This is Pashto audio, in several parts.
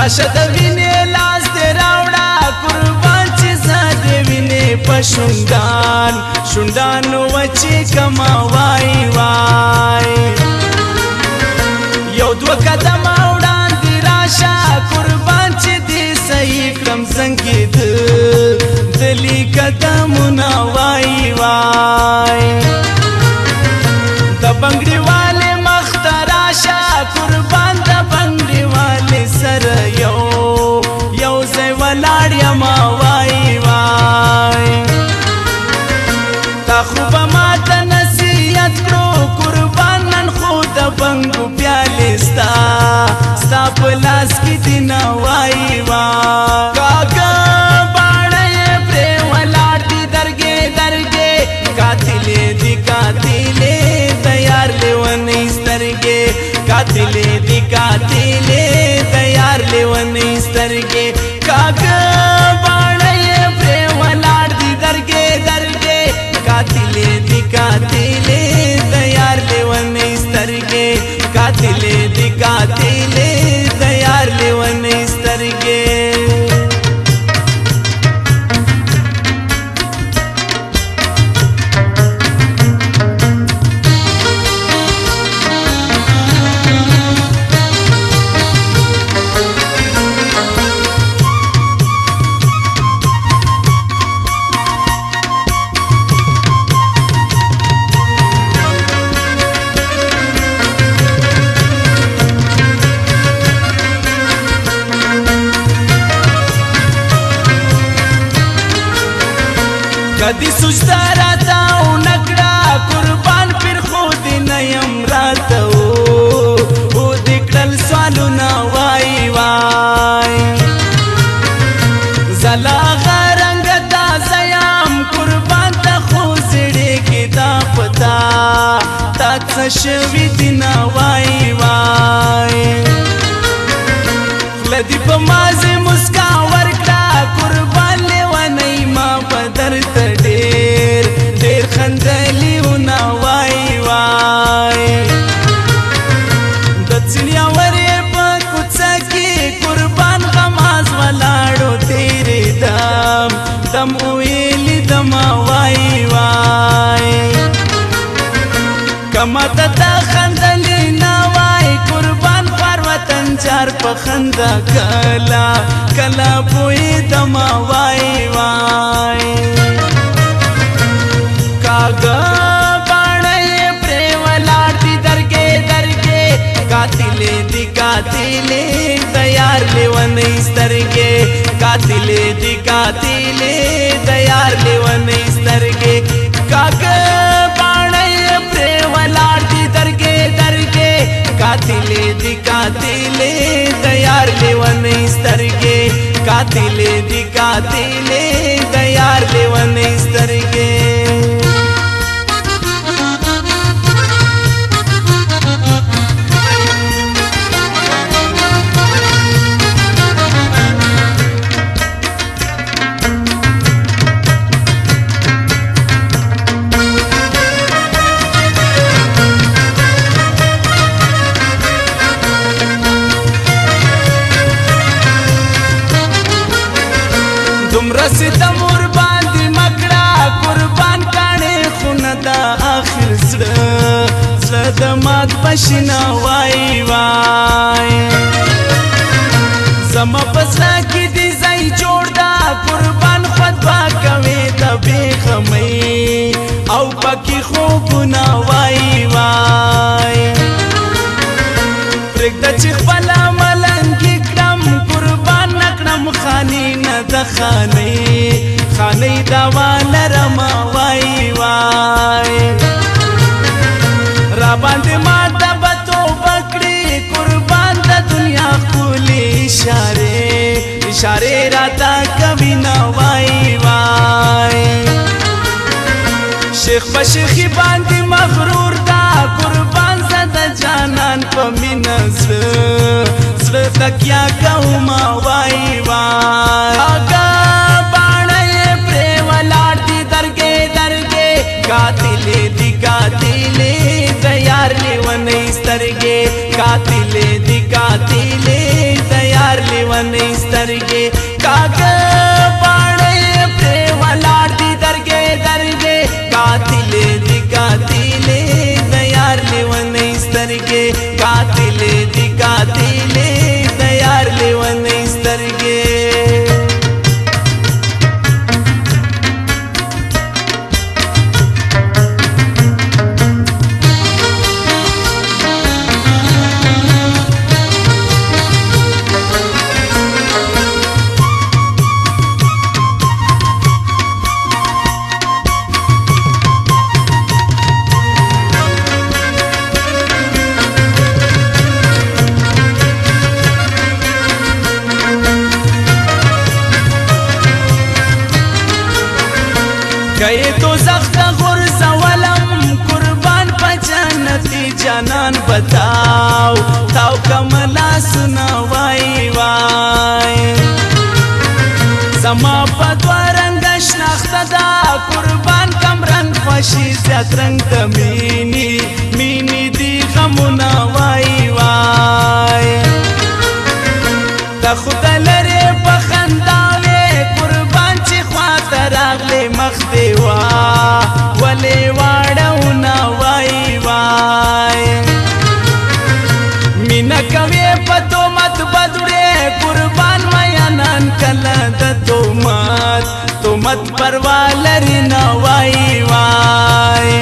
راشه د وینې لاس دې راوړه قربان چې زه دې وینې په شونډانو وچې کما وای وای یو دوه قدمه وړاندې راشه قربان چې دې صحیح کړم څنګه دلی قدمونه وای وای د بنګړي والے مخ ته راشه قربان د بنګړي والے سره یو ځای ولاړ یم وای وای تا خو به ماته نصیحت کړو قربان نن خو د بنګو پیالې ستا په لاس کې دي نه وای وای کاکا باڼه یې پرې ولاړ دي درګې درګې قاتلې دي قاتلې تیار لیونۍ سترګې قاتلې دي قاتلې تیار لیونۍ سترګې کاکا باڼه یې پرې ولاړ دي درګې درګې قاتلې دي قاتلې تیار لیونۍ سترګې قاتلې دي قاتلې تیار لیونۍ سترګې کدی سجده راته ونکړه قربان پر خود نه یم راته او دې کړل سوالونه وای وای زلاغه رنګ تازه یم قربان ته خو زړې کې دا پتا تا څه شوي دي نه وای وای خوله دې په مازې مسکا ورکړه قربان لیونۍ ما په درته ډېر خندلیونه وای وای د څنیاورې په کوڅه کې قربان غماز ولاړو تیرې دم ویلې دما وای وای کما ته تا خندلې نه وای قربان پر وطن چار په خندا کلا پوی دما وای وای کاغه باڼه یې پرې ولاړ دي درګې درګې قاتلې دي قاتلې تیار لیونۍ سترګې قاتلې دي قاتلې تیار لیونۍ سترګې کاغه باڼه یې پرې ولاړ دي درګې درګې قاتلې دي قاتلې تیار لیونۍ سترګې قاتلې دي قاتلې تیار لیونۍ سترګې دومره ستم ور باندې مکړه قربان کاڼې خونه د آخر زړه د مات پشنه وای وای زما په زړه کې دې ځای جوړ ده قربان خطبه کوې د بېغمۍ او پکې خوبونه وای وای پرېږده چې خپله ملنګي کړم قربان نه کړم خاني نه د خانۍ دوا لرم وای وای را باندې ماته به توبه کړې قربان د دنیا ښکلې اشارې راته کوي نه وای وای شیخ په شیخي باندې مغرور ده قربان زه د جانان په مینه زړه تکیه کوم وای وای باڼه یې پرې ولاړ دي درګې درګې قاتلې دي قاتلې تیار لیونۍ سترګې قاتلې دي قاتلې تیار لیونۍ لیونی سترګې کاږه باڼه پرې ولاړ دي درګې درګې قاتلې دي قاتلې د یار لیونی سترګې قاتلې دي قاتلې د یار لیونی سترګې گئے تو زخت غرزولم قربان پا جنتی جانان بتاو تاو کملا سنا وائی وائی زما پا دوا رنگ شناخت دا قربان کم رنگ خوشی زیاد رنگ دا مینی مینی دی غمونا وائی وائی دا خدا لرے بخنداوے قربان چی خوات راغلے مخ دیوا ولی واڑونا وائی وائی مینا کوی پتو مت بدوڑے قربان میانان کلا دا تو مت پروالرنا وائی وائی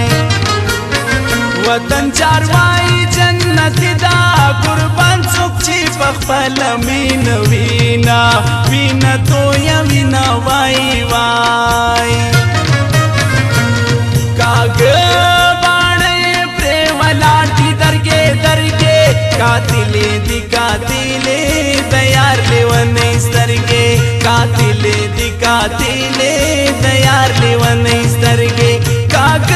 وطن چاروائی جنتی دا قربان سوک چی بخپل مین وینا وینا تو یا وینا وائی وائی کاغ باڼه پرې ولاړ دي درګې درګې قاتلې دي قاتلې د یار لیونی سترګې قاتلې دي قاتلې د یار لیونی سترګې کاغ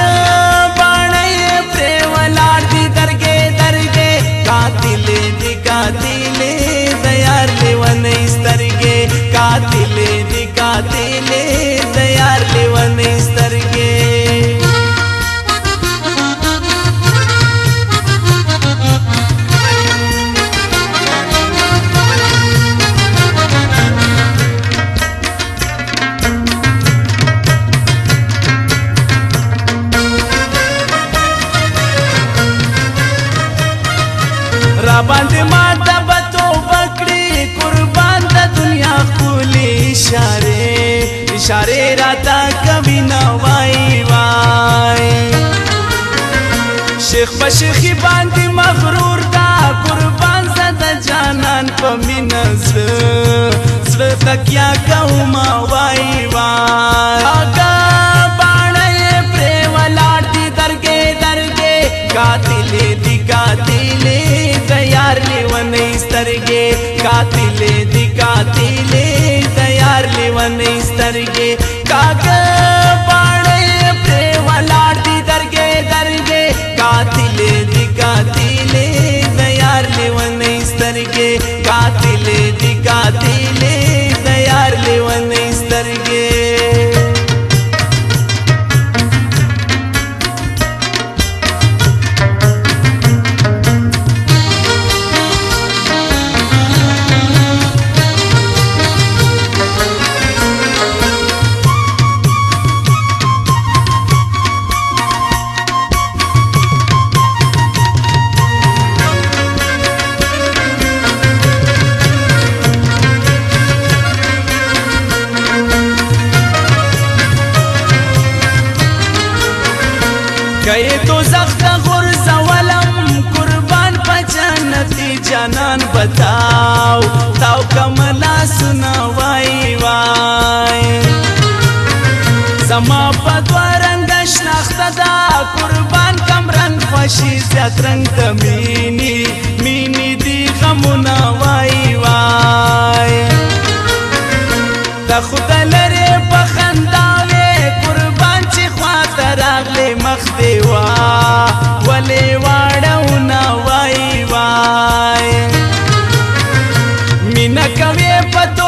باڼه پرې ولاړ دي درګې درګې قاتلې دي قاتلې د یار لیونی سترګې قاتلې دي قاتلې د یار لیونی سترګې را باندې ماته به توبه کړي قربان د دنیا ښکلې اشارې راته کوي نه وای وای شیخ په شیخي باندې مغرور دا قربان زه د جانان په مینه زړه تکیه کومه وای وای هغه باڼه یې پرې ولاړ دي درګې درګې قاتلې دي قاتلې د یار لیونی سترګې قاتلې دي قاتلې د یار لیونی سترګې کاږه باڼه یې پرې ولاړ دي درګې درګې قاتلې دي قاتلې د یار لیونی سترګې قاتلې دي قاتلې د یار لیونی سترګې گئے تو زخت غرزولم قربان پا جنتی جانان بتاو تاو کملا سنا وائی وائی زما پا دوا رنگ شناخت دا قربان کم رنگ خوشی زیاد رنگ دا مینی مینی دی غمونا وائی وائی دا خدا لرے بخنداوے قربان چی خوات راغلے مخ دیوا ولی واڑونا وائی وائی مینا کوی پتو